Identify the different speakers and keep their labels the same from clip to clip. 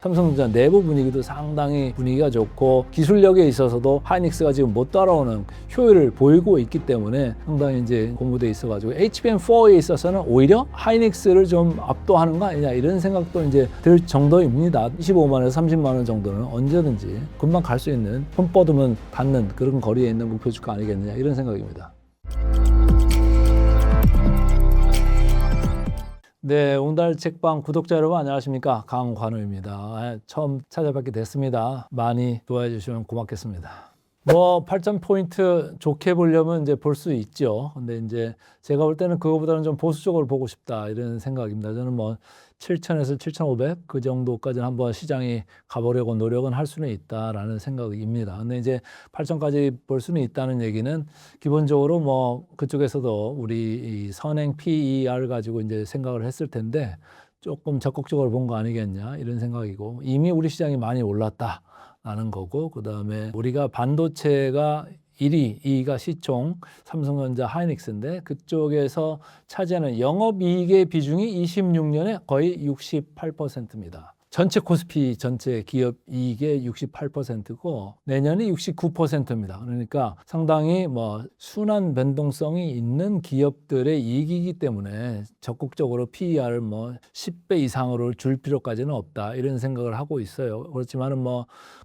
Speaker 1: 삼성전자 내부 분위기도 상당히 분위기가 좋고 기술력에 있어서도 하이닉스가 지금 못 따라오는 효율을 보이고 있기 때문에 상당히 이제 고무돼 있어가지고 HBM4에 있어서는 오히려 하이닉스를 좀 압도하는 거 아니냐 이런 생각도 이제 들 정도입니다. 25만원에서 30만 원 정도는 언제든지 금방 갈 수 있는 손 뻗으면 닿는 그런 거리에 있는 목표 주가 아니겠느냐 이런 생각입니다. 네, 옹달 책방 구독자 여러분 안녕하십니까? 강관우입니다. 처음 찾아뵙게 됐습니다. 많이 도와해 주시면 고맙겠습니다. 8,000포인트 좋게 보려면 이제 볼 수 있죠. 근데 이제 제가 볼 때는 그거보다는 좀 보수적으로 보고 싶다 이런 생각입니다. 저는 7,000에서 7,500 그 정도까지는 한번 시장이 가보려고 노력은 할 수는 있다라는 생각입니다. 근데 이제 8,000까지 볼 수는 있다는 얘기는 기본적으로 그쪽에서도 우리 이 선행 PER 가지고 이제 생각을 했을 텐데 조금 적극적으로 본 거 아니겠냐 이런 생각이고 이미 우리 시장이 많이 올랐다. 라는 거고 그 다음에 우리가 반도체가 1위, 2위가 시총, 삼성전자, 하이닉스인데 그쪽에서 차지하는 영업이익의 비중이 26년에 거의 68%입니다. 전체 코스피 전체 기업 이익의 68%고 내년이 69%입니다. 그러니까 상당히 순환 변동성이 있는 기업들의 이익이기 때문에 적극적으로 PER을 10배 이상으로 줄 필요까지는 없다. 이런 생각을 하고 있어요. 그렇지만은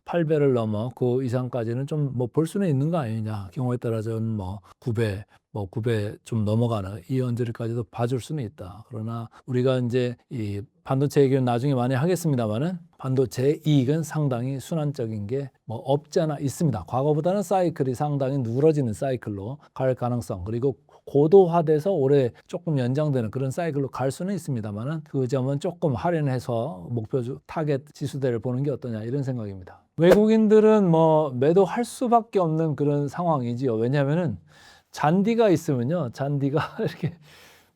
Speaker 1: 8배를 넘어 그 이상까지는 좀 볼 수는 있는 거 아니냐. 경우에 따라서는 9배 9배 좀 넘어가는 이 언저리까지도 봐줄 수는 있다. 그러나 우리가 이제 이 반도체 얘기는 나중에 많이 하겠습니다만은 반도체 이익은 상당히 순환적인 게 없지 않아 있습니다. 과거보다는 사이클이 상당히 누그러지는 사이클로 갈 가능성 그리고 고도화돼서 올해 조금 연장되는 그런 사이클로 갈 수는 있습니다만은 그 점은 조금 할인해서 목표 타겟 지수대를 보는 게 어떠냐 이런 생각입니다. 외국인들은 매도할 수밖에 없는 그런 상황이지요. 왜냐하면은 잔디가 있으면요. 잔디가 이렇게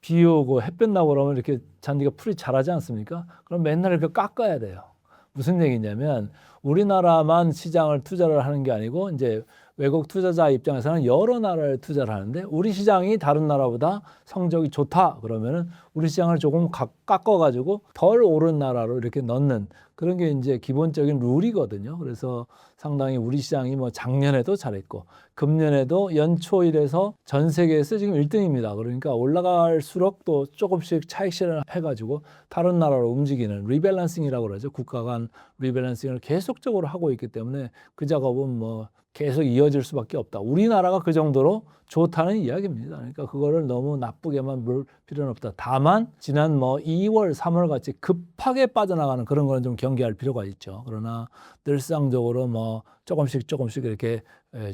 Speaker 1: 비 오고 햇볕 나고 그러면 이렇게 잔디가 풀이 자라지 않습니까? 그럼 맨날 이렇게 깎아야 돼요. 무슨 얘기냐면 우리나라만 시장을 투자를 하는 게 아니고 이제 외국 투자자 입장에서는 여러 나라에 투자를 하는데 우리 시장이 다른 나라보다 성적이 좋다 그러면은 우리 시장을 조금 깎아가지고 덜 오른 나라로 이렇게 넣는 그런 게 이제 기본적인 룰이거든요. 그래서 상당히 우리 시장이 작년에도 잘했고 금년에도 연초 이래서 전 세계에서 지금 1등입니다. 그러니까 올라갈수록 또 조금씩 차익 실현을 해가지고 다른 나라로 움직이는 리밸런싱이라고 그러죠. 국가 간 리밸런싱을 계속적으로 하고 있기 때문에 그 작업은 계속 이어질 수밖에 없다. 우리나라가 그 정도로 좋다는 이야기입니다. 그러니까 그거를 너무 나쁘게만 볼 필요는 없다. 다만 지난 2월, 3월 같이 급하게 빠져나가는 그런 거는 좀 경계할 필요가 있죠. 그러나 늘상적으로 조금씩 이렇게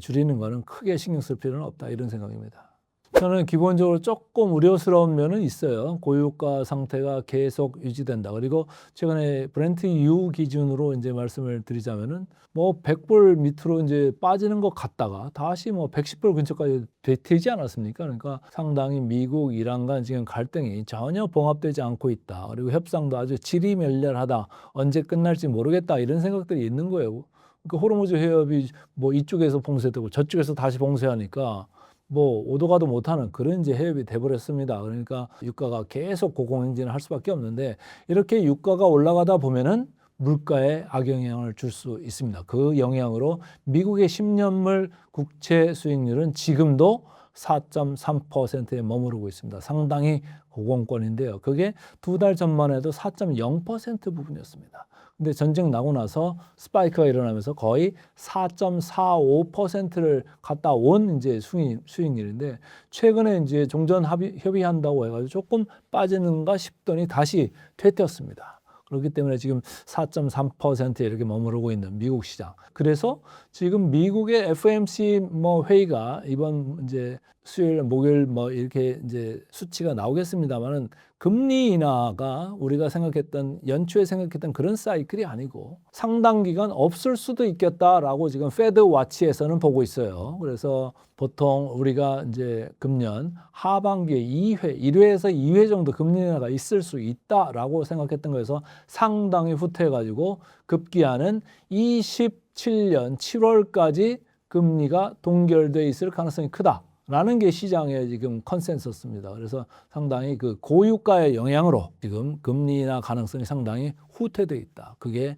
Speaker 1: 줄이는 거는 크게 신경 쓸 필요는 없다. 이런 생각입니다. 저는 기본적으로 조금 우려스러운 면은 있어요. 고유가 상태가 계속 유지된다. 그리고 최근에 브렌트 유 기준으로 이제 말씀을 드리자면은 100불 밑으로 이제 빠지는 것 같다가 다시 110불 근처까지 되지 않았습니까? 그러니까 상당히 미국, 이란 간 지금 갈등이 전혀 봉합되지 않고 있다. 그리고 협상도 아주 지리멸렬하다. 언제 끝날지 모르겠다. 이런 생각들이 있는 거예요. 그러니까 호르무즈 해협이 이쪽에서 봉쇄되고 저쪽에서 다시 봉쇄하니까 오도 가도 못하는 그런 이제 해협이 돼버렸습니다. 그러니까 유가가 계속 고공행진을 할 수밖에 없는데 이렇게 유가가 올라가다 보면은 물가에 악영향을 줄 수 있습니다. 그 영향으로 미국의 10년물 국채 수익률은 지금도 4.3%에 머무르고 있습니다. 상당히 고공권인데요. 그게 2달 전만 해도 4.0% 부분이었습니다. 근데 전쟁 나고 나서 스파이크가 일어나면서 거의 4.45%를 갔다 온 이제 수익률인데 최근에 이제 종전 협의한다고 해가지고 조금 빠지는가 싶더니 다시 퇴퇴했습니다. 그렇기 때문에 지금 4.3%에 이렇게 머무르고 있는 미국 시장. 그래서 지금 미국의 FOMC 회의가 이번 이제 수요일, 목요일 이렇게 이제 수치가 나오겠습니다만은 금리 인하가 우리가 생각했던 연초에 생각했던 그런 사이클이 아니고 상당 기간 없을 수도 있겠다라고 지금 패드 와치에서는 보고 있어요. 그래서 보통 우리가 이제 금년 하반기에 1회에서 2회 정도 금리 인하가 있을 수 있다라고 생각했던 거에서 상당히 후퇴해가지고 급기야는 27년 7월까지 금리가 동결돼 있을 가능성이 크다. 라는 게 시장의 지금 컨센서스입니다. 그래서 상당히 그 고유가의 영향으로 지금 금리나 가능성이 상당히 후퇴되어 있다. 그게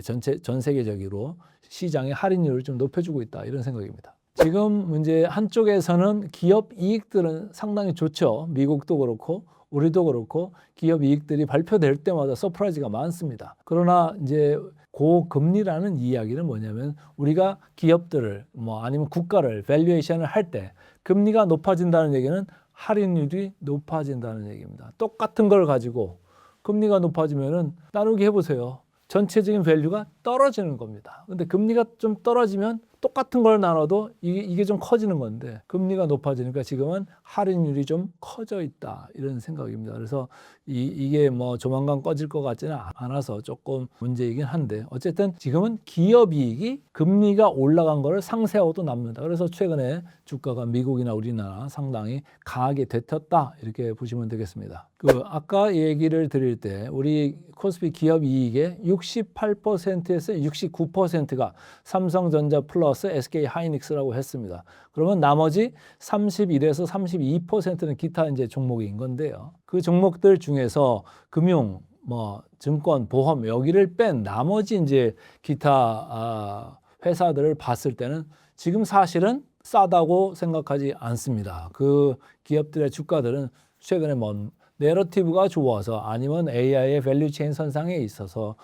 Speaker 1: 전 세계적으로 시장의 할인율을 좀 높여주고 있다. 이런 생각입니다. 지금 이제 한쪽에서는 기업 이익들은 상당히 좋죠. 미국도 그렇고 우리도 그렇고 기업 이익들이 발표될 때마다 서프라이즈가 많습니다. 그러나 이제 고금리라는 이야기는 뭐냐면 우리가 기업들을 아니면 국가를 밸류에이션을 할 때 금리가 높아진다는 얘기는 할인율이 높아진다는 얘기입니다. 똑같은 걸 가지고 금리가 높아지면은 나누기 해보세요. 전체적인 밸류가 떨어지는 겁니다. 근데 금리가 좀 떨어지면 똑같은 걸 나눠도 이게 좀 커지는 건데 금리가 높아지니까 지금은 할인율이 좀 커져 있다 이런 생각입니다. 그래서 이게 조만간 꺼질 것 같지는 않아서 조금 문제이긴 한데 어쨌든 지금은 기업이익이 금리가 올라간 거를 상쇄하고도 남는다. 그래서 최근에 주가가 미국이나 우리나라 상당히 강하게 되텄다 이렇게 보시면 되겠습니다. 아까 얘기를 드릴 때 우리 코스피 기업이익의 68%에서 69%가 삼성전자 플러스 SK 하이닉스라고 했습니다. 그러면 나머지 31에서 32%는 기타 이제 종목인 건데요. 그 종목들 중에서 금융, 증권, 보험 여기를 뺀 나머지 이제 기타 회사들을 봤을 때는 지금 사실은 싸다고 생각하지 않습니다. 그 기업들의 주가들은 최근에 내러티브가 좋아서 아니면 AI의 밸류체인 선상에 있어서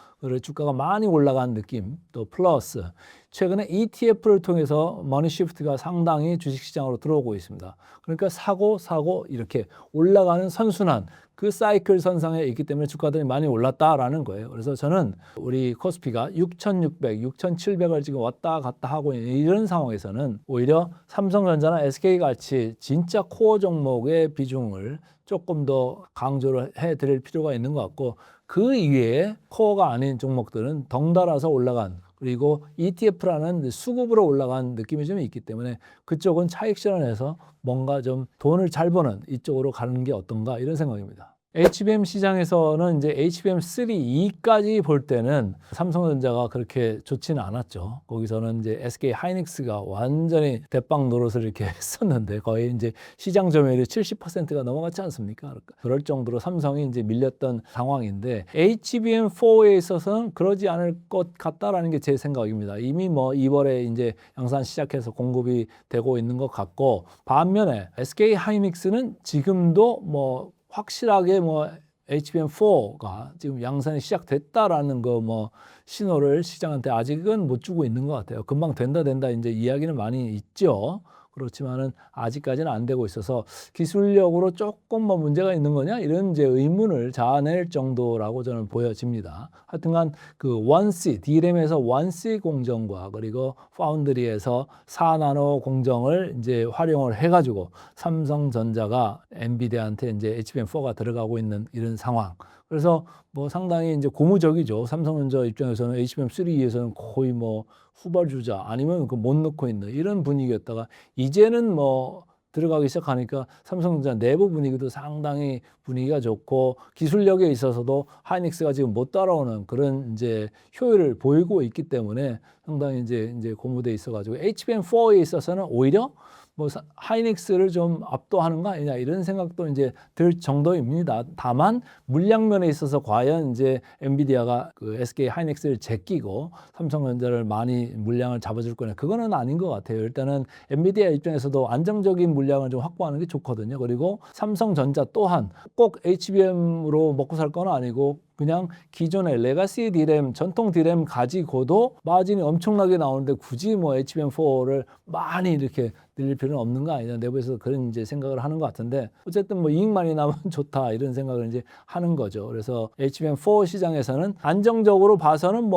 Speaker 1: 주가가 많이 올라간 느낌 또 플러스 최근에 ETF를 통해서 머니시프트가 상당히 주식시장으로 들어오고 있습니다. 그러니까 사고 이렇게 올라가는 선순환 그 사이클 선상에 있기 때문에 주가들이 많이 올랐다라는 거예요. 그래서 저는 우리 코스피가 6,600, 6,700을 지금 왔다 갔다 하고 있는 이런 상황에서는 오히려 삼성전자나 SK같이 진짜 코어 종목의 비중을 조금 더 강조를 해드릴 필요가 있는 것 같고 그 이외에 코어가 아닌 종목들은 덩달아서 올라간 그리고 ETF라는 수급으로 올라간 느낌이 좀 있기 때문에 그쪽은 차익 실현해서 뭔가 좀 돈을 잘 버는 이쪽으로 가는 게 어떤가 이런 생각입니다. HBM 시장에서는 이제 HBM3E까지 볼 때는 삼성전자가 그렇게 좋지는 않았죠. 거기서는 이제 SK 하이닉스가 완전히 대빵 노릇을 이렇게 했었는데 거의 이제 시장 점유율이 70%가 넘어갔지 않습니까? 그럴 정도로 삼성이 이제 밀렸던 상황인데 HBM4에 있어서는 그러지 않을 것 같다라는 게 제 생각입니다. 이미 2월에 이제 양산 시작해서 공급이 되고 있는 것 같고 반면에 SK 하이닉스는 지금도 확실하게 HBM4가 지금 양산이 시작됐다라는 신호를 시장한테 아직은 못 주고 있는 것 같아요. 금방 된다 이제 이야기는 많이 있죠. 그렇지만은 아직까지는 안 되고 있어서 기술력으로 조금 문제가 있는 거냐 이런 이제 의문을 자아낼 정도라고 저는 보여집니다. 하여튼간 그 1C D램에서 1C 공정과 그리고 파운드리에서 4나노 공정을 이제 활용을 해가지고 삼성전자가 엔비디아한테 이제 HBM4가 들어가고 있는 이런 상황. 그래서 상당히 이제 고무적이죠. 삼성전자 입장에서는 HBM3에서는 거의 후발주자 아니면 못 넣고 있는 이런 분위기였다가 이제는 들어가기 시작하니까 삼성전자 내부 분위기도 상당히 분위기가 좋고 기술력에 있어서도 하이닉스가 지금 못 따라오는 그런 이제 효율을 보이고 있기 때문에 상당히 이제 고무돼 있어가지고 HBM4에 있어서는 오히려 하이닉스를 좀 압도하는 거 아니냐 이런 생각도 이제 들 정도입니다. 다만 물량면에 있어서 과연 이제 엔비디아가 그 SK 하이닉스를 제끼고 삼성전자를 많이 물량을 잡아줄 거냐 그거는 아닌 것 같아요. 일단은 엔비디아 입장에서도 안정적인 물량을 좀 확보하는 게 좋거든요. 그리고 삼성전자 또한 꼭 HBM으로 먹고 살 건 아니고 그냥 기존의 레가시 D램, 전통 D램 가지고도 마진이 엄청나게 나오는데 굳이 HBM4를 많이 이렇게 늘릴 필요는 없는 거 아니냐. 내부에서 그런 이제 생각을 하는 것 같은데 어쨌든 이익만이 나면 좋다 이런 생각을 이제 하는 거죠. 그래서 HBM4 시장에서는 안정적으로 봐서는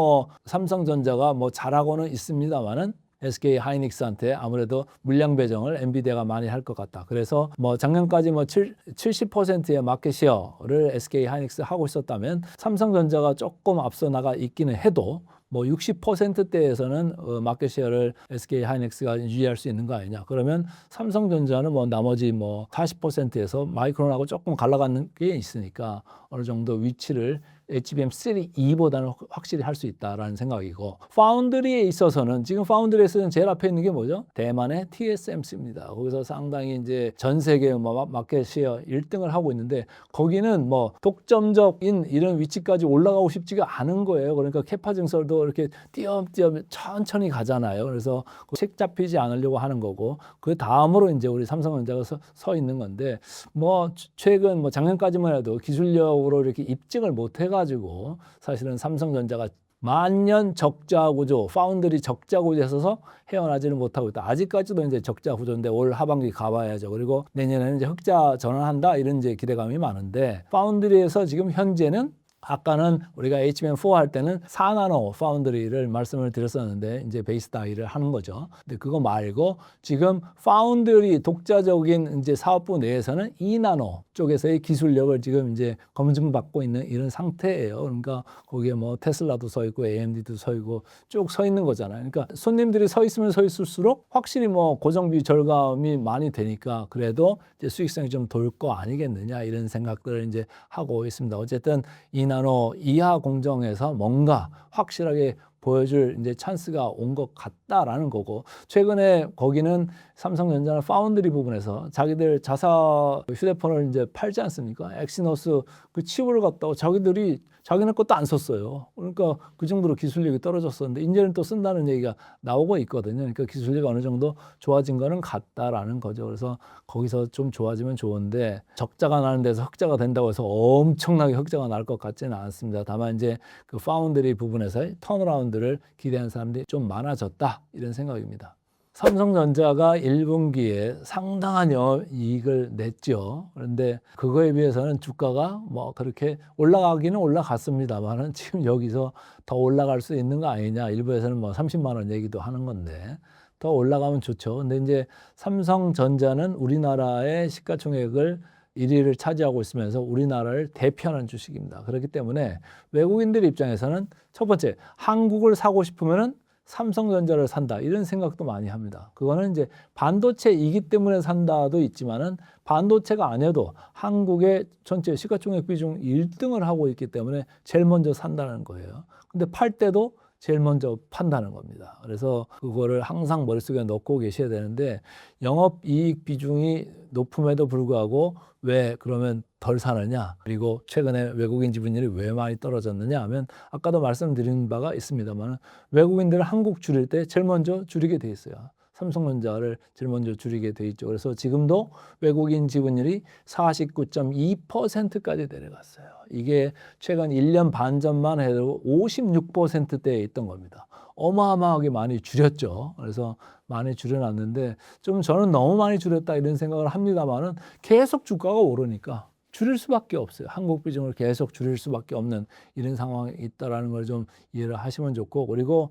Speaker 1: 삼성전자가 잘하고는 있습니다만은 SK 하이닉스한테 아무래도 물량 배정을 엔비디아가 많이 할 것 같다. 그래서 작년까지 70%의 마켓 쉐어를 SK 하이닉스 하고 있었다면 삼성전자가 조금 앞서 나가 있기는 해도 60%대에서는 마켓 쉐어를 SK 하이닉스가 유지할 수 있는 거 아니냐. 그러면 삼성전자는 나머지 40%에서 마이크론하고 조금 갈라가는 게 있으니까 어느 정도 위치를 HBM3E보다는 확실히 할 수 있다라는 생각이고, 파운드리에 있어서는 지금 파운드리에서는 제일 앞에 있는 게 뭐죠? 대만의 TSMC입니다. 거기서 상당히 이제 전 세계 마켓 시어 1등을 하고 있는데, 거기는 뭐 독점적인 이런 위치까지 올라가고 싶지가 않은 거예요. 그러니까 캐파 증설도 이렇게 띄엄띄엄 천천히 가잖아요. 그래서 책 잡히지 않으려고 하는 거고, 그 다음으로 이제 우리 삼성전자가 서 있는 건데, 뭐 최근 뭐 작년까지만 해도 기술력으로 이렇게 입증을 못 해가지고 사실은 삼성전자가 만년 적자 구조, 파운드리 적자 구조에서 헤어나지는 못하고 있다. 아직까지도 이제 적자 구조인데 올 하반기 가봐야죠. 그리고 내년에는 이제 흑자 전환한다, 이런 이제 기대감이 많은데, 파운드리에서 지금 현재는, 아까는 우리가 HBM4 할 때는 4나노 파운드리를 말씀을 드렸었는데 이제 베이스 다이를 하는 거죠. 근데 그거 말고 지금 파운드리 독자적인 이제 사업부 내에서는 2나노 쪽에서의 기술력을 지금 이제 검증받고 있는 이런 상태예요. 그러니까 거기에 뭐 테슬라도 서 있고 AMD도 서 있고 쭉 서 있는 거잖아요. 그러니까 손님들이 서 있으면 서 있을수록 확실히 뭐 고정비 절감이 많이 되니까 그래도 이제 수익성이 좀 돌 거 아니겠느냐, 이런 생각들을 이제 하고 있습니다. 어쨌든 2나노 이하 공정에서 뭔가 확실하게 보여줄 이제 찬스가 온 것 같다라는 거고, 최근에 거기는 삼성전자는 파운드리 부분에서 자기들 자사 휴대폰을 이제 팔지 않습니까? 엑시노스 그 칩을 갖다가 자기네 것도 안 썼어요. 그러니까 그 정도로 기술력이 떨어졌었는데 이제는 또 쓴다는 얘기가 나오고 있거든요. 그러니까 기술력이 어느 정도 좋아진 거는 같다라는 거죠. 그래서 거기서 좀 좋아지면 좋은데, 적자가 나는 데서 흑자가 된다고 해서 엄청나게 흑자가 날 것 같지는 않습니다. 다만 이제 그 파운드리 부분에서의 턴어라운드를 기대하는 사람들이 좀 많아졌다, 이런 생각입니다. 삼성전자가 1분기에 상당한 영업이익을 냈죠. 그런데 그거에 비해서는 주가가 뭐 그렇게 올라가기는 올라갔습니다만은 지금 여기서 더 올라갈 수 있는 거 아니냐. 일부에서는 뭐 30만 원 얘기도 하는 건데 더 올라가면 좋죠. 근데 이제 삼성전자는 우리나라의 시가총액을 1위를 차지하고 있으면서 우리나라를 대표하는 주식입니다. 그렇기 때문에 외국인들 입장에서는 첫 번째, 한국을 사고 싶으면은 삼성전자를 산다, 이런 생각도 많이 합니다. 그거는 이제 반도체이기 때문에 산다도 있지만은 반도체가 아니어도 한국의 전체 시가총액 비중 1등을 하고 있기 때문에 제일 먼저 산다는 거예요. 근데 팔 때도 제일 먼저 판다는 겁니다. 그래서 그거를 항상 머릿속에 넣고 계셔야 되는데, 영업이익 비중이 높음에도 불구하고 왜 그러면 덜 사느냐, 그리고 최근에 외국인 지분율이 왜 많이 떨어졌느냐 하면, 아까도 말씀드린 바가 있습니다만 외국인들은 한국 줄일 때 제일 먼저 줄이게 돼 있어요. 삼성전자를 제일 먼저 줄이게 돼 있죠. 그래서 지금도 외국인 지분율이 49.2%까지 내려갔어요. 이게 최근 1년 반 전만 해도 56%대에 있던 겁니다. 어마어마하게 많이 줄였죠. 그래서 많이 줄여놨는데, 좀 저는 너무 많이 줄였다 이런 생각을 합니다만은 계속 주가가 오르니까 줄일 수밖에 없어요. 한국 비중을 계속 줄일 수밖에 없는 이런 상황이 있다라는 걸 좀 이해를 하시면 좋고, 그리고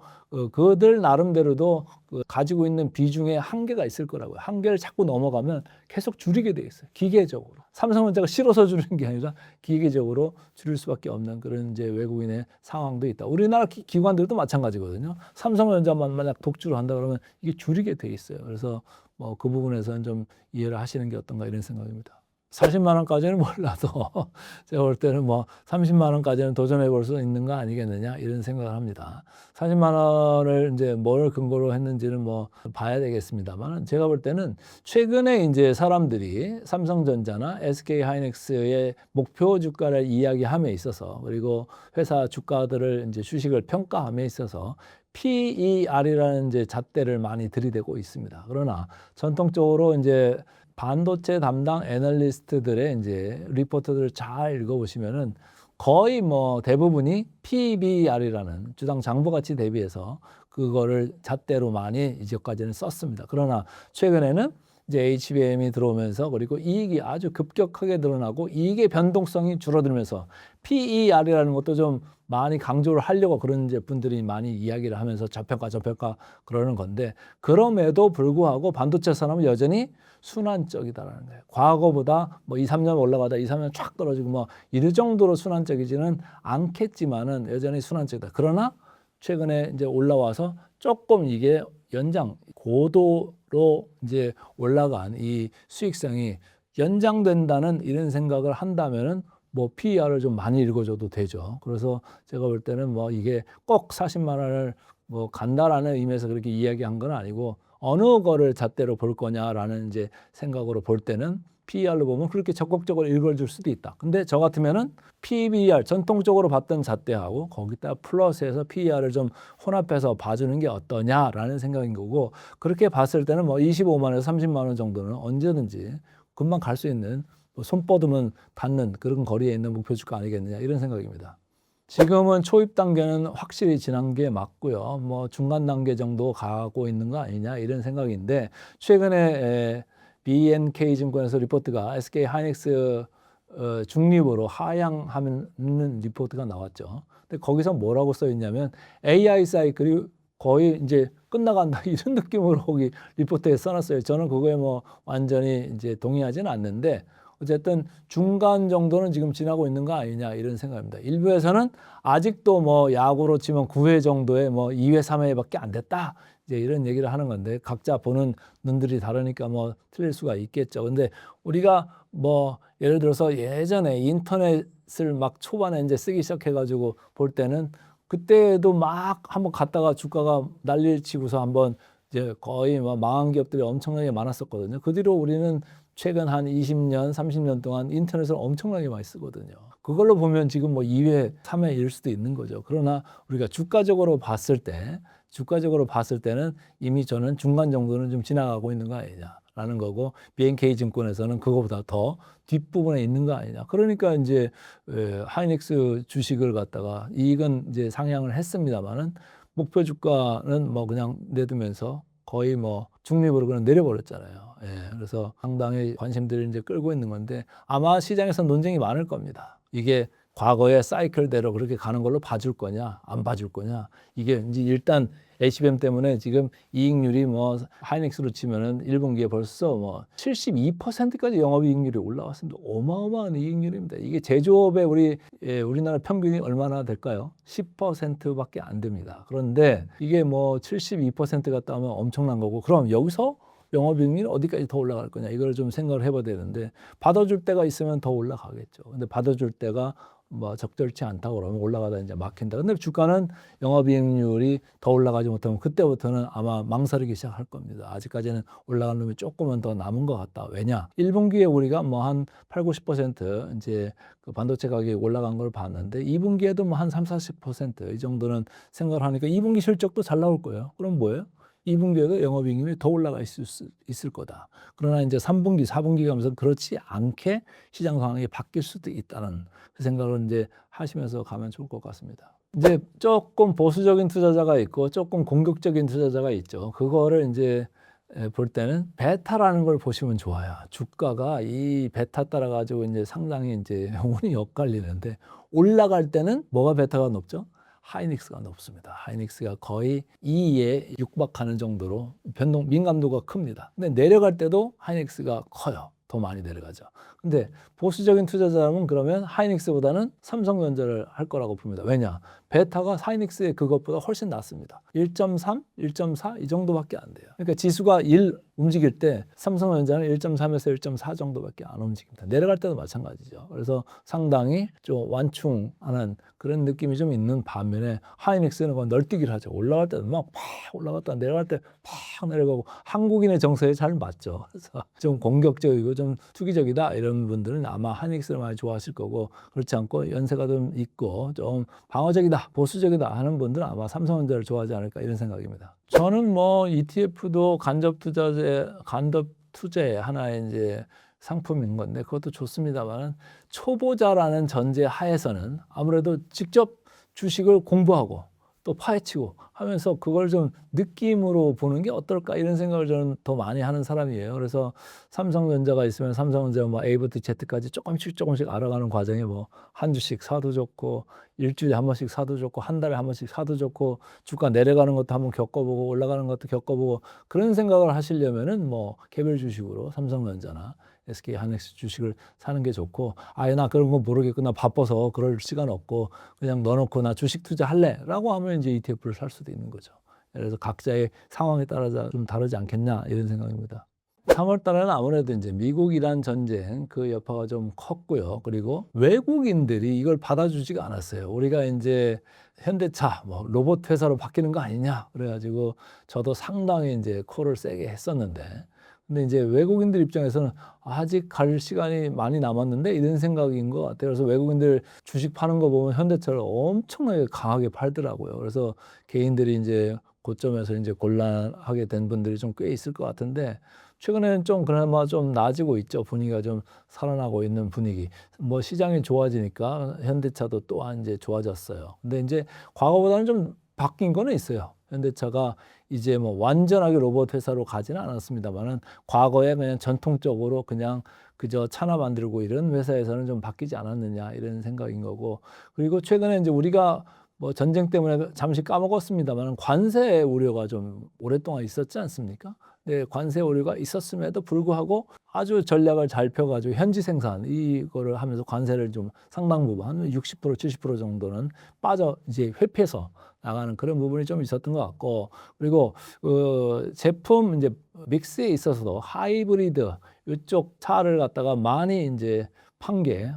Speaker 1: 그들 나름대로도 가지고 있는 비중에 한계가 있을 거라고요. 한계를 자꾸 넘어가면 계속 줄이게 돼 있어요. 기계적으로. 삼성전자가 싫어서 줄이는 게 아니라 기계적으로 줄일 수밖에 없는 그런 이제 외국인의 상황도 있다. 우리나라 기관들도 마찬가지거든요. 삼성전자만 만약 독주를 한다 그러면 이게 줄이게 돼 있어요. 그래서 뭐 그 부분에서는 좀 이해를 하시는 게 어떤가, 이런 생각입니다. 40만 원까지는 몰라도 제가 볼 때는 뭐 30만 원까지는 도전해 볼 수 있는 거 아니겠느냐, 이런 생각을 합니다. 40만 원을 이제 뭘 근거로 했는지는 뭐 봐야 되겠습니다만, 제가 볼 때는 최근에 이제 사람들이 삼성전자나 SK하이닉스의 목표 주가를 이야기함에 있어서, 그리고 회사 주가들을 이제 주식을 평가함에 있어서 PER이라는 이제 잣대를 많이 들이대고 있습니다. 그러나 전통적으로 이제 반도체 담당 애널리스트들의 이제 리포트들을 잘 읽어보시면은 거의 뭐 대부분이 PBR이라는 주당 장부 가치 대비해서 그거를 잣대로 많이 이제까지는 썼습니다. 그러나 최근에는 이제 HBM이 들어오면서, 그리고 이익이 아주 급격하게 늘어나고 이익의 변동성이 줄어들면서 PER이라는 것도 좀 많이 강조를 하려고 그런 이제 분들이 많이 이야기를 하면서 저평가 그러는 건데, 그럼에도 불구하고 반도체 산업은 여전히 순환적이다라는 거예요. 과거보다 뭐 2, 3년 올라가다 2, 3년 쫙 떨어지고 뭐 이 정도로 순환적이지는 않겠지만은 여전히 순환적이다. 그러나 최근에 이제 올라와서 조금 이게 연장 고도로 이제 올라간 이 수익성이 연장된다는 이런 생각을 한다면은 뭐 PER을 좀 많이 읽어줘도 되죠. 그래서 제가 볼 때는 뭐 이게 꼭 40만 원을 뭐 간다라는 의미에서 그렇게 이야기한 건 아니고 어느 거를 잣대로 볼 거냐라는 이제 생각으로 볼 때는 PER로 보면 그렇게 적극적으로 읽어줄 수도 있다. 근데 저 같으면은 PBR 전통적으로 봤던 잣대하고 거기다 플러스해서 PER을 좀 혼합해서 봐주는 게 어떠냐라는 생각인 거고 그렇게 봤을 때는 뭐 25만에서 30만 원 정도는 언제든지 금방 갈 수 있는 손 뻗으면 닿는 그런 거리에 있는 목표 주가 아니겠느냐 이런 생각입니다. 지금은 초입 단계는 확실히 지난 게 맞고요. 뭐 중간 단계 정도 가고 있는 거 아니냐 이런 생각인데 최근에 BNK 증권에서 리포트가 SK 하이닉스 중립으로 하향하는 리포트가 나왔죠. 근데 거기서 뭐라고 써 있냐면 AI 사이클이 거의 이제 끝나간다 이런 느낌으로 거기 리포트에 써놨어요. 저는 그거에 뭐 완전히 이제 동의하지는 않는데 어쨌든 중간 정도는 지금 지나고 있는 거 아니냐 이런 생각입니다. 일부에서는 아직도 뭐 야구로 치면 9회 정도에 뭐 2회, 3회밖에 안 됐다. 이제 이런 얘기를 하는 건데 각자 보는 눈들이 다르니까 뭐 틀릴 수가 있겠죠. 근데 우리가 뭐 예를 들어서 예전에 인터넷을 막 초반에 이제 쓰기 시작해가지고 볼 때는 그때도 막 한번 갔다가 주가가 난리를 치고서 한번 이제 거의 뭐 망한 기업들이 엄청나게 많았었거든요. 그 뒤로 우리는 최근 한 20년, 30년 동안 인터넷을 엄청나게 많이 쓰거든요. 그걸로 보면 지금 뭐 2회, 3회일 수도 있는 거죠. 그러나 우리가 주가적으로 봤을 때는 이미 저는 중간 정도는 좀 지나가고 있는 거 아니냐라는 거고 BNK 증권에서는 그거보다 더 뒷부분에 있는 거 아니냐. 그러니까 이제 하이닉스 주식을 갖다가 이익은 이제 상향을 했습니다만은 목표 주가는 뭐 그냥 내두면서 거의 뭐 중립으로 그냥 내려버렸잖아요. 예, 그래서 상당히 관심들을 이제 끌고 있는 건데 아마 시장에서 논쟁이 많을 겁니다. 이게 과거의 사이클대로 그렇게 가는 걸로 봐줄 거냐, 안 봐줄 거냐. 이게 이제 일단 HBM 때문에 지금 이익률이 뭐 하이닉스로 치면은 1분기에 벌써 뭐 72%까지 영업이익률이 올라왔습니다. 어마어마한 이익률입니다. 이게 제조업의 우리나라 평균이 얼마나 될까요? 10%밖에 안 됩니다. 그런데 이게 뭐 72% 갔다 하면 엄청난 거고 그럼 여기서 영업이익률이 어디까지 더 올라갈 거냐 이걸 좀 생각을 해봐야 되는데 받아줄 때가 있으면 더 올라가겠죠. 근데 받아줄 때가 뭐 적절치 않다 그러면 올라가다 이제 막힌다. 근데 주가는 영업이익률이 더 올라가지 못하면 그때부터는 아마 망설이기 시작할 겁니다. 아직까지는 올라가는 놈이 조금은 더 남은 것 같다. 왜냐? 1분기에 우리가 뭐 한 8, 90% 이제 그 반도체 가격이 올라간 걸 봤는데 2분기에도 뭐 한 3, 40% 이 정도는 생각을 하니까 2분기 실적도 잘 나올 거예요. 그럼 뭐예요? 2분기에도 영업이익률이 더 올라가 있을 거다. 그러나 이제 3분기, 4분기 가면서 그렇지 않게 시장 상황이 바뀔 수도 있다는 그 생각을 이제 하시면서 가면 좋을 것 같습니다. 이제 조금 보수적인 투자자가 있고 조금 공격적인 투자자가 있죠. 그거를 이제 볼 때는 베타라는 걸 보시면 좋아요. 주가가 이 베타 따라 가지고 이제 상당히 이제 운이 엇갈리는데 올라갈 때는 뭐가 베타가 높죠? 하이닉스가 높습니다. 하이닉스가 거의 2에 육박하는 정도로 변동 민감도가 큽니다. 근데 내려갈 때도 하이닉스가 커요. 더 많이 내려가죠. 근데 보수적인 투자자라면 그러면 하이닉스보다는 삼성전자를 할 거라고 봅니다. 왜냐? 베타가 하이닉스의 그것보다 훨씬 낮습니다. 1.3, 1.4 이 정도밖에 안 돼요. 그러니까 지수가 1 움직일 때 삼성전자는 1.3에서 1.4 정도밖에 안 움직입니다. 내려갈 때도 마찬가지죠. 그래서 상당히 좀 완충하는 그런 느낌이 좀 있는 반면에 하이닉스는 널뛰기를 하죠. 올라갈 때는 막 팍 올라갔다 내려갈 때 팍 내려가고 한국인의 정서에 잘 맞죠. 그래서 좀 공격적이고 좀 투기적이다 이런 분들은 아마 하이닉스를 많이 좋아하실 거고 그렇지 않고 연세가 좀 있고 좀 방어적이다 보수적이다 하는 분들은 아마 삼성전자를 좋아하지 않을까 이런 생각입니다. 저는 뭐 ETF도 간접 투자의 하나의 이제 상품인 건데 그것도 좋습니다만 초보자라는 전제 하에서는 아무래도 직접 주식을 공부하고 또 파헤치고 하면서 그걸 좀 느낌으로 보는 게 어떨까 이런 생각을 저는 더 많이 하는 사람이에요. 그래서 삼성전자가 있으면 삼성전자 뭐 A부터 Z까지 조금씩 알아가는 과정에 뭐 한 주씩 사도 좋고 일주일에 한 번씩 사도 좋고 한 달에 한 번씩 사도 좋고 주가 내려가는 것도 한번 겪어보고 올라가는 것도 겪어보고 그런 생각을 하시려면은 뭐 개별 주식으로 삼성전자나 SK 하이닉스 주식을 사는 게 좋고 아예 나 그런 거 모르겠고 나 바빠서 그럴 시간 없고 그냥 넣어놓고 나 주식 투자할래 라고 하면 이제 ETF를 살 수도 있는 거죠. 그래서 각자의 상황에 따라서 좀 다르지 않겠냐 이런 생각입니다. 3월 달에는 아무래도 이제 미국-이란 전쟁 그 여파가 좀 컸고요. 그리고 외국인들이 이걸 받아주지가 않았어요. 우리가 이제 현대차 뭐 로봇 회사로 바뀌는 거 아니냐 그래가지고 저도 상당히 이제 콜을 세게 했었는데, 근데 이제 외국인들 입장에서는 아직 갈 시간이 많이 남았는데 이런 생각인 것 같아요. 그래서 외국인들 주식 파는 거 보면 현대차를 엄청나게 강하게 팔더라고요. 그래서 개인들이 이제 고점에서 이제 곤란하게 된 분들이 좀 꽤 있을 것 같은데, 최근에는 좀 그나마 좀 나아지고 있죠. 분위기가 좀 살아나고 있는 분위기. 뭐 시장이 좋아지니까 현대차도 또한 이제 좋아졌어요. 근데 이제 과거보다는 좀 바뀐 거는 있어요. 현대차가 이제 뭐 완전하게 로봇 회사로 가지는 않았습니다만은, 과거에 그냥 전통적으로 그냥 그저 차나 만들고 이런 회사에서는 좀 바뀌지 않았느냐 이런 생각인 거고, 그리고 최근에 이제 우리가 뭐 전쟁 때문에 잠시 까먹었습니다만 관세 우려가 좀 오랫동안 있었지 않습니까? 네, 관세 우려가 있었음에도 불구하고 아주 전략을 잘 펴가지고 현지 생산 이거를 하면서 관세를 좀 상당 부분 한 60% 70% 정도는 빠져 이제 회피해서 나가는 그런 부분이 좀 있었던 것 같고, 그리고 제품 이제 믹스에 있어서도 하이브리드 이쪽 차를 갖다가 많이 이제 판게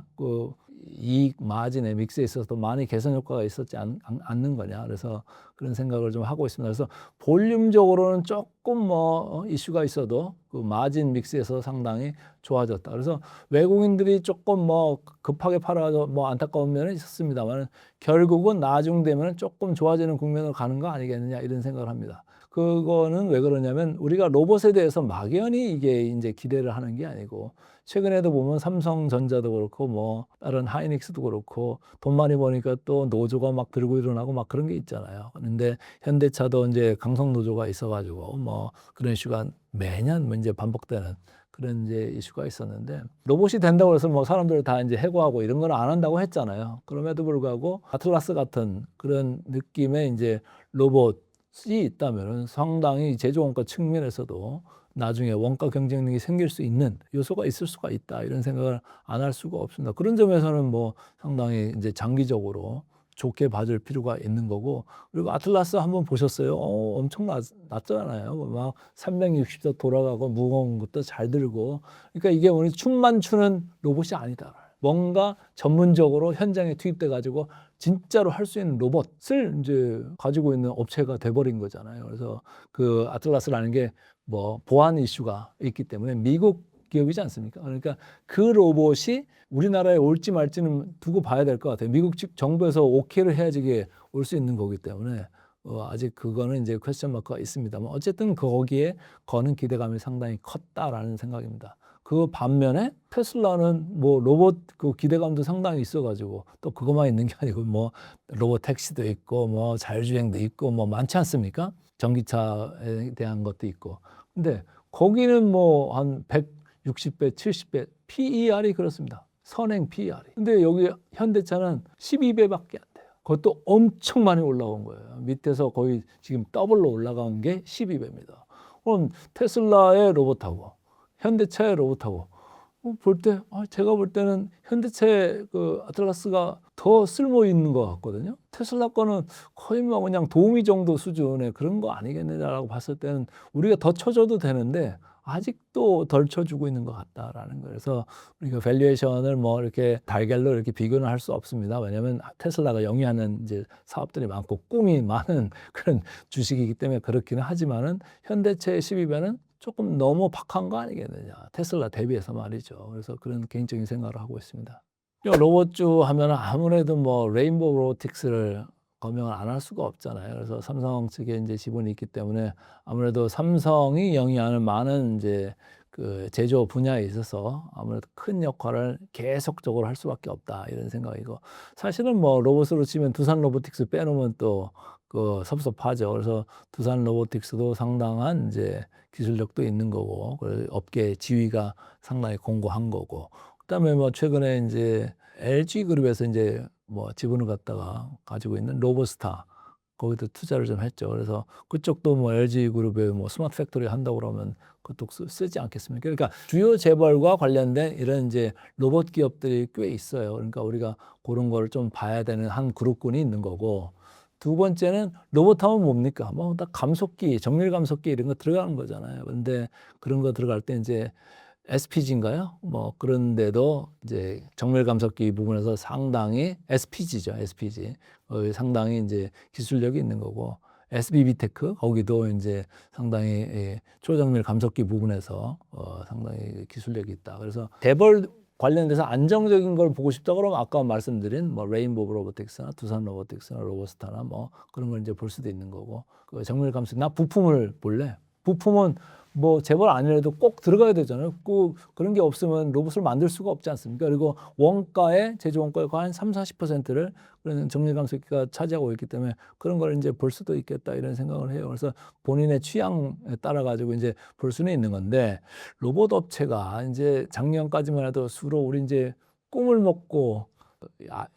Speaker 1: 이익 마진의 믹스에 있어서도 많이 개선 효과가 있었지 않는 거냐, 그래서 그런 생각을 좀 하고 있습니다. 그래서 볼륨적으로는 조금 뭐 이슈가 있어도 그 마진 믹스에서 상당히 좋아졌다. 그래서 외국인들이 조금 뭐 급하게 팔아서 뭐 안타까운 면은 있었습니다만, 결국은 나중되면 조금 좋아지는 국면으로 가는 거 아니겠느냐 이런 생각을 합니다. 그거는 왜 그러냐면, 우리가 로봇에 대해서 막연히 이게 이제 기대를 하는 게 아니고, 최근에도 보면 삼성전자도 그렇고 뭐 다른 하이닉스도 그렇고 돈 많이 버니까 또 노조가 막 들고 일어나고 막 그런 게 있잖아요. 그런데 현대차도 이제 강성 노조가 있어가지고 뭐 그런 이슈가 매년 이제 반복되는 그런 이제 이슈가 있었는데, 로봇이 된다고 해서 뭐 사람들 다 이제 해고하고 이런 건 안 한다고 했잖아요. 그럼에도 불구하고 아틀라스 같은 그런 느낌의 이제 로봇이 있다면은 상당히 제조 원가 측면에서도 나중에 원가 경쟁력이 생길 수 있는 요소가 있을 수가 있다, 이런 생각을 안 할 수가 없습니다. 그런 점에서는 뭐 상당히 이제 장기적으로 좋게 봐줄 필요가 있는 거고, 그리고 아틀라스 한번 보셨어요? 엄청 낮잖아요. 막 360도 돌아가고 무거운 것도 잘 들고. 그러니까 이게 오늘 춤만 추는 로봇이 아니다. 뭔가 전문적으로 현장에 투입돼 가지고 진짜로 할 수 있는 로봇을 이제 가지고 있는 업체가 돼버린 거잖아요. 그래서 그 아틀라스라는 게 뭐 보안 이슈가 있기 때문에 미국 기업이지 않습니까? 그러니까 그 로봇이 우리나라에 올지 말지는 두고 봐야 될 것 같아요. 미국 정부에서 오케이를 해야지 이게 올 수 있는 거기 때문에 아직 그거는 이제 퀘스천 마크가 있습니다만, 어쨌든 거기에 거는 기대감이 상당히 컸다라는 생각입니다. 그 반면에 테슬라는 뭐 로봇 그 기대감도 상당히 있어가지고, 또 그것만 있는 게 아니고 뭐 로봇 택시도 있고 뭐 자율주행도 있고 뭐 많지 않습니까? 전기차에 대한 것도 있고. 근데 거기는 뭐 한 160배, 70배 PER이 그렇습니다. 선행 PER이. 근데 여기 현대차는 12배밖에 안 돼요. 그것도 엄청 많이 올라온 거예요. 밑에서 거의 지금 더블로 올라간 게 12배입니다. 그럼 테슬라의 로봇하고 현대차의 로봇하고 제가 볼 때는 현대차의 그 아틀라스가 더 쓸모 있는 것 같거든요. 테슬라 거는 거의 뭐 그냥 도우미 정도 수준의 그런 거 아니겠느냐라고 봤을 때는 우리가 더 쳐줘도 되는데 아직도 덜 쳐주고 있는 것 같다라는 거예요. 그래서 우리가 밸류에이션을 뭐 이렇게 달걀로 이렇게 비교는 할 수 없습니다. 왜냐하면 테슬라가 영위하는 이제 사업들이 많고 꿈이 많은 그런 주식이기 때문에 그렇기는 하지만은 현대차의 12배는 조금 너무 박한 거 아니겠느냐, 테슬라 대비해서 말이죠. 그래서 그런 개인적인 생각을 하고 있습니다. 로봇주 하면 아무래도 뭐 레인보우 로보틱스를 거명을 안 할 수가 없잖아요. 그래서 삼성 측에 이제 지분이 있기 때문에 아무래도 삼성이 영위하는 많은 이제 그 제조 분야에 있어서 아무래도 큰 역할을 계속적으로 할 수밖에 없다, 이런 생각이고, 사실은 뭐 로봇으로 치면 두산 로보틱스 빼놓으면 또 그 섭섭하죠. 그래서 두산 로보틱스도 상당한 이제 기술력도 있는 거고, 업계 지위가 상당히 공고한 거고, 그다음에 뭐 최근에 이제 LG 그룹에서 이제 뭐 지분을 갖다가 가지고 있는 로보스타, 거기도 투자를 좀 했죠. 그래서 그쪽도 뭐 LG 그룹에 뭐 스마트 팩토리 한다고 그러면 그것도 쓰지 않겠습니까? 그러니까 주요 재벌과 관련된 이런 이제 로봇 기업들이 꽤 있어요. 그러니까 우리가 그런 거를 좀 봐야 되는 한 그룹군이 있는 거고, 두 번째는 로봇 하면 뭡니까? 뭐 다 감속기, 정밀 감속기 이런 거 들어가는 거잖아요. 근데 그런 거 들어갈 때 이제 SPG인가요? 뭐 그런데도 이제 정밀 감속기 부분에서 상당히 SPG죠, SPG. 상당히 이제 기술력이 있는 거고 SBB테크 거기도 이제 상당히 초정밀 감속기 부분에서 상당히 기술력이 있다. 그래서 재벌 관련돼서 안정적인 걸 보고 싶다 그러면 아까 말씀드린 뭐 레인보우 로보틱스나 두산 로보틱스나 로보스타나 뭐 그런 걸 이제 볼 수도 있는 거고 그 정밀 감속 나 부품을 볼래? 부품은 뭐 재벌 아니라도 꼭 들어가야 되잖아요. 그런 게 없으면 로봇을 만들 수가 없지 않습니까? 그리고 원가에 제조 원가의 한 30-40%를 그런 정밀 감속기가 차지하고 있기 때문에 그런 걸 이제 볼 수도 있겠다 이런 생각을 해요. 그래서 본인의 취향에 따라 가지고 이제 볼 수는 있는 건데 로봇 업체가 이제 작년까지만 해도 주로 우리 이제 꿈을 먹고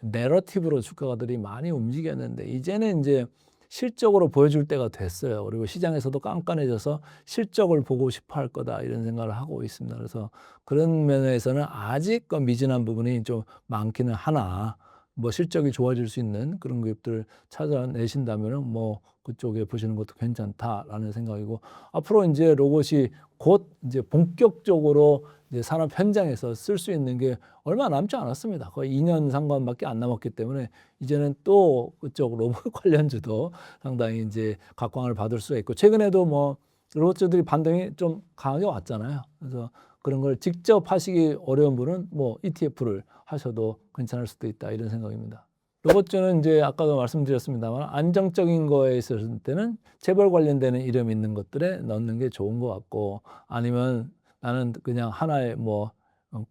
Speaker 1: 내러티브로 주가들이 많이 움직였는데 이제는 이제 실적으로 보여줄 때가 됐어요. 그리고 시장에서도 깐깐해져서 실적을 보고 싶어 할 거다 이런 생각을 하고 있습니다. 그래서 그런 면에서는 아직 미진한 부분이 좀 많기는 하나 뭐 실적이 좋아질 수 있는 그런 기업들을 찾아내신다면은 뭐 그쪽에 보시는 것도 괜찮다라는 생각이고 앞으로 이제 로봇이 곧 이제 본격적으로 이제 산업 현장에서 쓸 수 있는 게 얼마 남지 않았습니다. 거의 2년 상관밖에 안 남았기 때문에 이제는 또 그쪽 로봇 관련주도 상당히 이제 각광을 받을 수가 있고 최근에도 뭐 로봇주들이 반등이 좀 강하게 왔잖아요. 그래서 그런 걸 직접 하시기 어려운 분은 뭐 ETF를 하셔도 괜찮을 수도 있다 이런 생각입니다. 로봇주는 이제 아까도 말씀드렸습니다만 안정적인 거에 있었을 때는 재벌 관련되는 이름 있는 것들에 넣는 게 좋은 것 같고 아니면 나는 그냥 하나의 뭐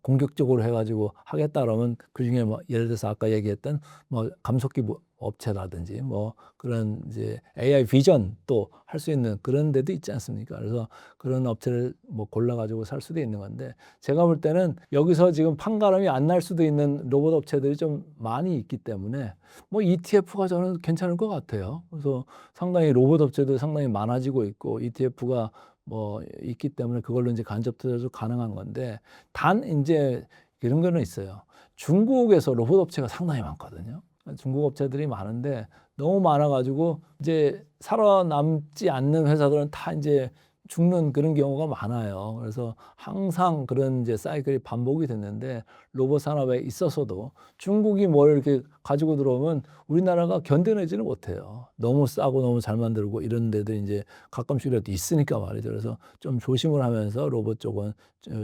Speaker 1: 공격적으로 해가지고 하겠다 그러면 그 중에 뭐 예를 들어서 아까 얘기했던 뭐 감속기 업체라든지 뭐 그런 이제 AI 비전 또 할 수 있는 그런 데도 있지 않습니까? 그래서 그런 업체를 뭐 골라가지고 살 수도 있는 건데 제가 볼 때는 여기서 지금 판가름이 안 날 수도 있는 로봇 업체들이 좀 많이 있기 때문에 뭐 ETF가 저는 괜찮을 것 같아요. 그래서 상당히 로봇 업체도 상당히 많아지고 있고 ETF가 뭐 있기 때문에 그걸로 이제 간접 투자도 가능한 건데 단 이제 이런 거는 있어요. 중국에서 로봇 업체가 상당히 많거든요. 중국 업체들이 많은데 너무 많아가지고 이제 살아남지 않는 회사들은 다 이제 죽는 그런 경우가 많아요. 그래서 항상 그런 이제 사이클이 반복이 됐는데 로봇 산업에 있어서도 중국이 뭘 이렇게 가지고 들어오면 우리나라가 견뎌내지는 못해요. 너무 싸고 너무 잘 만들고 이런 데도 이제 가끔씩이라도 있으니까 말이죠. 그래서 좀 조심을 하면서 로봇 쪽은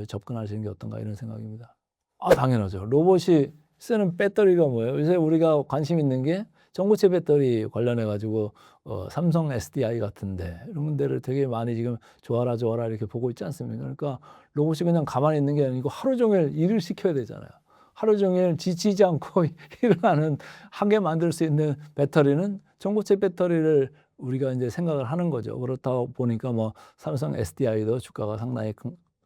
Speaker 1: 접근하시는 게 어떤가 이런 생각입니다. 당연하죠. 로봇이 쓰는 배터리가 뭐예요? 요새 우리가 관심 있는 게 전고체 배터리 관련해 가지고 삼성 SDI 같은데 이런 데를 되게 많이 지금 좋아라 이렇게 보고 있지 않습니까? 그러니까 로봇이 그냥 가만히 있는 게 아니고 하루 종일 일을 시켜야 되잖아요. 하루 종일 지치지 않고 일하는 하게 만들 수 있는 배터리는 전고체 배터리를 우리가 이제 생각을 하는 거죠. 그렇다 보니까 뭐 삼성 SDI도 주가가 상당히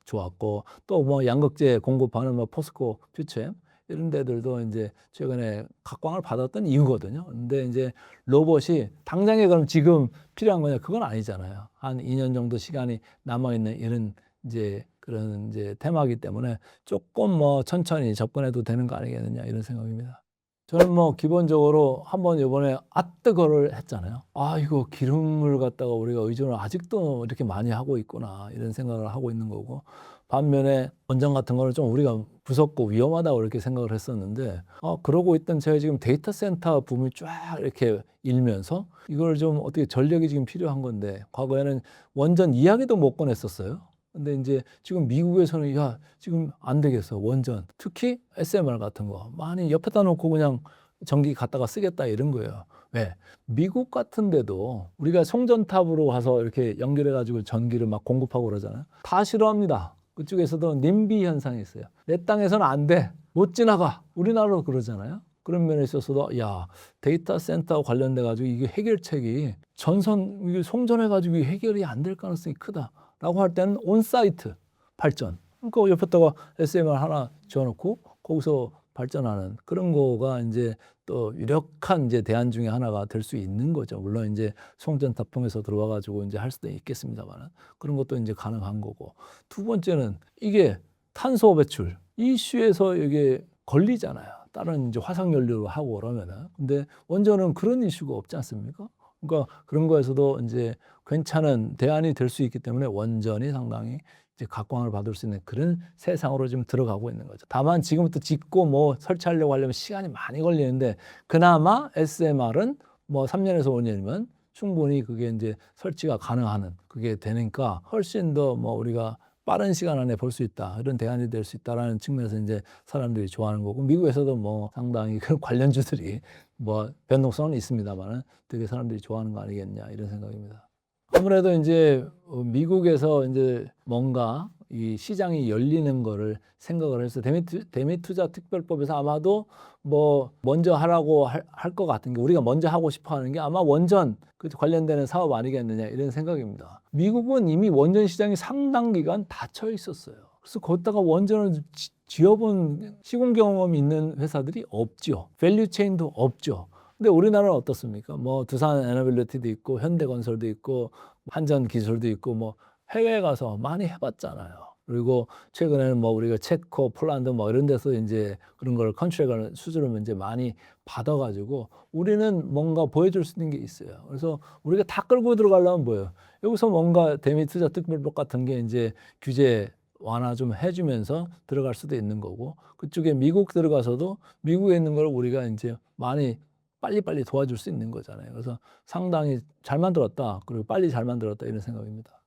Speaker 1: 좋았고 또 뭐 양극재 공급하는 뭐 포스코 퓨처엠 이런 데들도 이제 최근에 각광을 받았던 이유거든요. 근데 이제 로봇이 당장에 그럼 지금 필요한 거냐? 그건 아니잖아요. 한 2년 정도 시간이 남아있는 이런 이제 그런 이제 테마이기 때문에 조금 뭐 천천히 접근해도 되는 거 아니겠느냐 이런 생각입니다. 저는 뭐 기본적으로 한번 이번에 아뜨거를 했잖아요. 이거 기름을 갖다가 우리가 의존을 아직도 이렇게 많이 하고 있구나 이런 생각을 하고 있는 거고 반면에 원전 같은 거는 좀 우리가 무섭고 위험하다고 이렇게 생각을 했었는데 그러고 있던 제가 지금 데이터 센터 붐이 쫙 이렇게 일면서 이걸 좀 어떻게 전력이 지금 필요한 건데 과거에는 원전 이야기도 못 꺼냈었어요. 근데 이제 지금 미국에서는 야 지금 안 되겠어 원전 특히 SMR 같은 거 많이 옆에다 놓고 그냥 전기 갖다가 쓰겠다 이런 거예요. 왜? 미국 같은 데도 우리가 송전탑으로 가서 이렇게 연결해 가지고 전기를 막 공급하고 그러잖아요. 다 싫어합니다. 그쪽에서도 님비 현상이 있어요. 내 땅에서는 안 돼. 못 지나가. 우리나라도 그러잖아요. 그런 면에 있어서도 야 데이터 센터 관련돼 가지고 이게 해결책이 전선 이게 송전해 가지고 해결이 안 될 가능성이 크다라고 할 때는 온사이트 발전. 그러니까 옆에다가 SMR 하나 지어놓고 거기서 발전하는 그런 거가 이제 또 유력한 이제 대안 중에 하나가 될 수 있는 거죠. 물론 이제 송전탑 통해서 들어와 가지고 이제 할 수도 있겠습니다만 그런 것도 이제 가능한 거고. 두 번째는 이게 탄소 배출 이슈에서 이게 걸리잖아요. 다른 이제 화석 연료로 하고 그러면은. 근데 원전은 그런 이슈가 없지 않습니까? 그러니까 그런 거에서도 이제 괜찮은 대안이 될 수 있기 때문에 원전이 상당히 이제 각광을 받을 수 있는 그런 세상으로 지금 들어가고 있는 거죠. 다만 지금부터 짓고 뭐 설치하려고 하려면 시간이 많이 걸리는데 그나마 SMR은 뭐 3년에서 5년이면 충분히 그게 이제 설치가 가능한 그게 되니까 훨씬 더 뭐 우리가 빠른 시간 안에 볼 수 있다. 이런 대안이 될 수 있다라는 측면에서 이제 사람들이 좋아하는 거고 미국에서도 뭐 상당히 그런 관련주들이 뭐 변동성은 있습니다만은 되게 사람들이 좋아하는 거 아니겠냐 이런 생각입니다. 아무래도 이제 미국에서 이제 뭔가 이 시장이 열리는 거를 생각을 해서 대미 투자 특별법에서 아마도 뭐 먼저 하라고 할 것 같은 게 우리가 먼저 하고 싶어 하는 게 아마 원전 그 관련되는 사업 아니겠느냐 이런 생각입니다. 미국은 이미 원전 시장이 상당 기간 닫혀 있었어요. 그래서 거기다가 원전을 지어본 시공 경험이 있는 회사들이 없죠. 밸류 체인도 없죠. 근데 우리나라는 어떻습니까? 뭐 두산 에너빌리티도 있고 현대건설도 있고 한전기술도 있고 뭐 해외에 가서 많이 해봤잖아요. 그리고 최근에는 뭐 우리가 체코, 폴란드 뭐 이런 데서 이제 그런 걸 컨트랙을 수주를 이제 많이 받아가지고 우리는 뭔가 보여줄 수 있는 게 있어요. 그래서 우리가 다 끌고 들어가려면 뭐예요? 여기서 뭔가 대미 투자 특별법 같은 게 이제 규제 완화 좀 해주면서 들어갈 수도 있는 거고 그쪽에 미국 들어가서도 미국에 있는 걸 우리가 이제 많이 빨리빨리 도와줄 수 있는 거잖아요. 그래서 상당히 잘 만들었다. 그리고 빨리 잘 만들었다. 이런 생각입니다.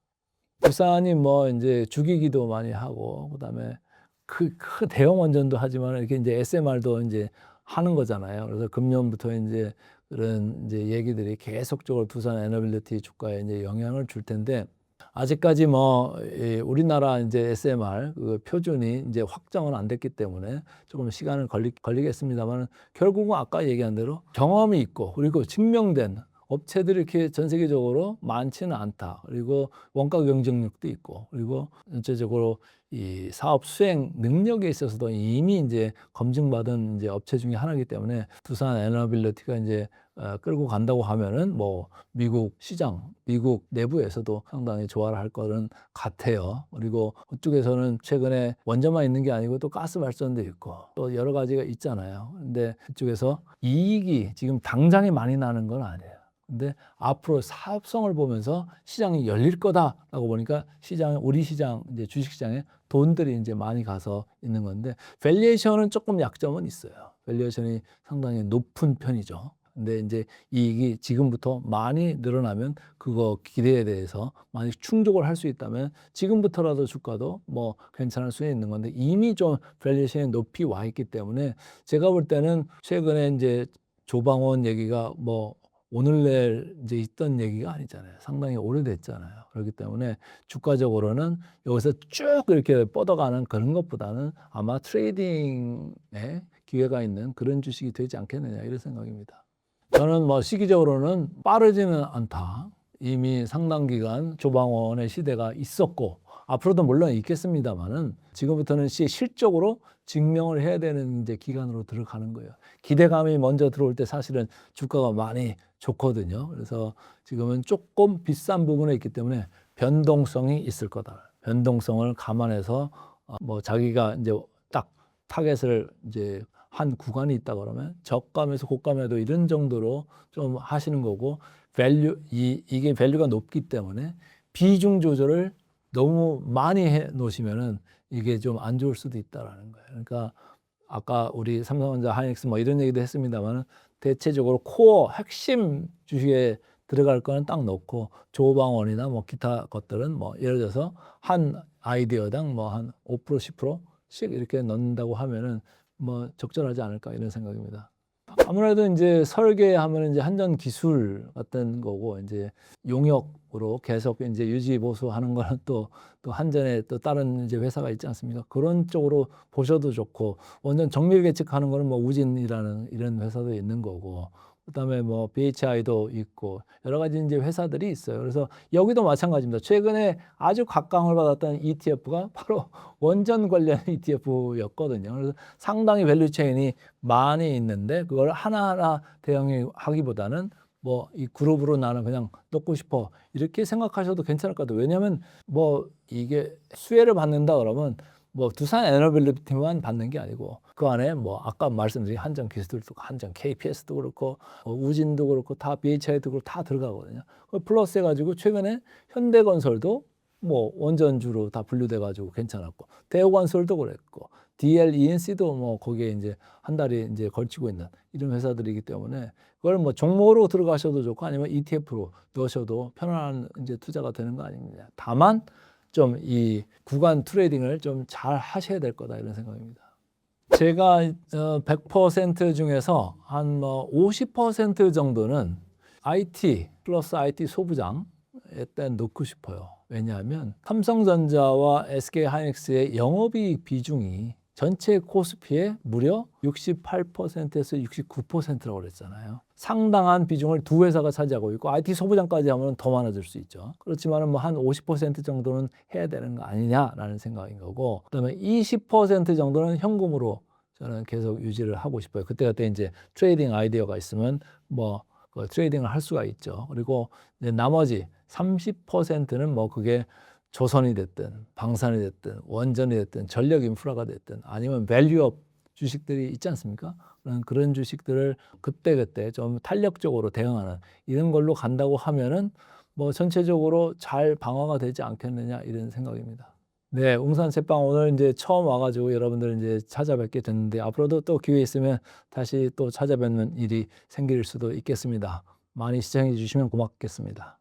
Speaker 1: 부산이 뭐 이제 주기기도 많이 하고, 그 다음에 그 대형 원전도 하지만 이렇게 이제 SMR도 이제 하는 거잖아요. 그래서 금년부터 이제 그런 이제 얘기들이 계속적으로 두산 에너빌리티 주가에 이제 영향을 줄 텐데, 아직까지 뭐 우리나라 이제 SMR 그 표준이 이제 확정은 안 됐기 때문에 조금 시간을 걸리겠습니다만 결국은 아까 얘기한 대로 경험이 있고 그리고 증명된 업체들이 이렇게 전 세계적으로 많지는 않다. 그리고 원가 경쟁력도 있고 그리고 전체적으로 이 사업 수행 능력에 있어서도 이미 이제 검증받은 이제 업체 중에 하나이기 때문에 두산 에너빌리티가 이제 끌고 간다고 하면은 뭐 미국 시장, 미국 내부에서도 상당히 좋아를 할 거는 같아요. 그리고 그쪽에서는 최근에 원전만 있는 게 아니고 또 가스 발전도 있고 또 여러 가지가 있잖아요. 근데 그쪽에서 이익이 지금 당장에 많이 나는 건 아니에요. 근데 앞으로 사업성을 보면서 시장이 열릴 거다라고 보니까 우리 시장, 이제 주식시장에 돈들이 이제 많이 가서 있는 건데, 밸류에이션은 조금 약점은 있어요. 밸류에이션이 상당히 높은 편이죠. 근데 이제 이익이 지금부터 많이 늘어나면 그거 기대에 대해서 만약 충족을 할 수 있다면 지금부터라도 주가도 뭐 괜찮을 수 있는 건데 이미 좀 밸류에이션이 높이 와 있기 때문에 제가 볼 때는 최근에 이제 조방원 얘기가 뭐 오늘 내일 이제 있던 얘기가 아니잖아요. 상당히 오래됐잖아요. 그렇기 때문에 주가적으로는 여기서 쭉 이렇게 뻗어가는 그런 것보다는 아마 트레이딩에 기회가 있는 그런 주식이 되지 않겠느냐 이런 생각입니다. 저는 뭐 시기적으로는 빠르지는 않다. 이미 상당 기간 조방원의 시대가 있었고 앞으로도 물론 있겠습니다만은 지금부터는 실적으로 증명을 해야 되는 이제 기간으로 들어가는 거예요. 기대감이 먼저 들어올 때 사실은 주가가 많이 좋거든요. 그래서 지금은 조금 비싼 부분에 있기 때문에 변동성이 있을 거다. 변동성을 감안해서 뭐 자기가 이제 딱 타겟을 이제 한 구간이 있다 그러면 저감에서 고감에도 이런 정도로 좀 하시는 거고 이게 밸류가 높기 때문에 비중 조절을 너무 많이 해 놓으시면은 이게 좀 안 좋을 수도 있다라는 거예요. 그러니까 아까 우리 삼성전자, 하이닉스 뭐 이런 얘기도 했습니다만은 대체적으로 코어 핵심 주식에 들어갈 거는 딱 넣고 조방원이나 뭐 기타 것들은 뭐 예를 들어서 한 아이디어당 뭐 한 5% 10%씩 이렇게 넣는다고 하면은 뭐 적절하지 않을까 이런 생각입니다. 아무래도 이제 설계하면 이제 한전 기술 같은 거고 이제 용역으로 계속 이제 유지 보수하는 거는 또 한전에 또 다른 이제 회사가 있지 않습니까? 그런 쪽으로 보셔도 좋고 원전 정밀 계측하는 거는 뭐 우진이라는 이런 회사도 있는 거고 그다음에 뭐 BHI도 있고 여러 가지 이제 회사들이 있어요. 그래서 여기도 마찬가지입니다. 최근에 아주 각광을 받았던 ETF가 바로 원전 관련 ETF였거든요. 그래서 상당히 밸류 체인이 많이 있는데 그걸 하나하나 대응하기보다는 뭐 이 그룹으로 나는 그냥 넣고 싶어 이렇게 생각하셔도 괜찮을 것 같아요. 왜냐하면 뭐 이게 수혜를 받는다 그러면 뭐 두산 에너빌리티만 받는 게 아니고 그 안에 뭐 아까 말씀드린 한정 기술도 한정 KPS도 그렇고 우진도 그렇고 다 BHI도 그렇고 다 들어가거든요. 플러스 해가지고 최근에 현대건설도 뭐 원전주로 다 분류돼가지고 괜찮았고 대우건설도 그랬고 DL, ENC도 뭐 거기에 이제 한 달이 이제 걸치고 있는 이런 회사들이기 때문에 그걸 뭐 종목으로 들어가셔도 좋고 아니면 ETF로 넣으셔도 편안한 이제 투자가 되는 거 아닙니까? 다만 좀 이 구간 트레이딩을 좀 잘 하셔야 될 거다 이런 생각입니다. 제가 100% 중에서 한 뭐 50% 정도는 IT 플러스 IT 소부장에 일단 넣고 싶어요. 왜냐하면 삼성전자와 SK하이닉스의 영업이익 비중이 전체 코스피의 무려 68%에서 69%라고 그랬잖아요. 상당한 비중을 두 회사가 차지하고 있고 IT 소부장까지 하면 더 많아질 수 있죠. 그렇지만 뭐 한 50% 정도는 해야 되는 거 아니냐라는 생각인 거고, 그다음에 20% 정도는 현금으로 저는 계속 유지를 하고 싶어요. 그때 이제 트레이딩 아이디어가 있으면 뭐 트레이딩을 할 수가 있죠. 그리고 나머지 30%는 뭐 그게 조선이 됐든 방산이 됐든 원전이 됐든 전력 인프라가 됐든 아니면 밸류업 주식들이 있지 않습니까? 그런 주식들을 그때그때 좀 탄력적으로 대응하는 이런 걸로 간다고 하면은 뭐 전체적으로 잘 방어가 되지 않겠느냐 이런 생각입니다. 네, 웅산 채빵 오늘 이제 처음 와가지고 여러분들 이제 찾아뵙게 됐는데 앞으로도 또 기회 있으면 다시 또 찾아뵙는 일이 생길 수도 있겠습니다. 많이 시청해 주시면 고맙겠습니다.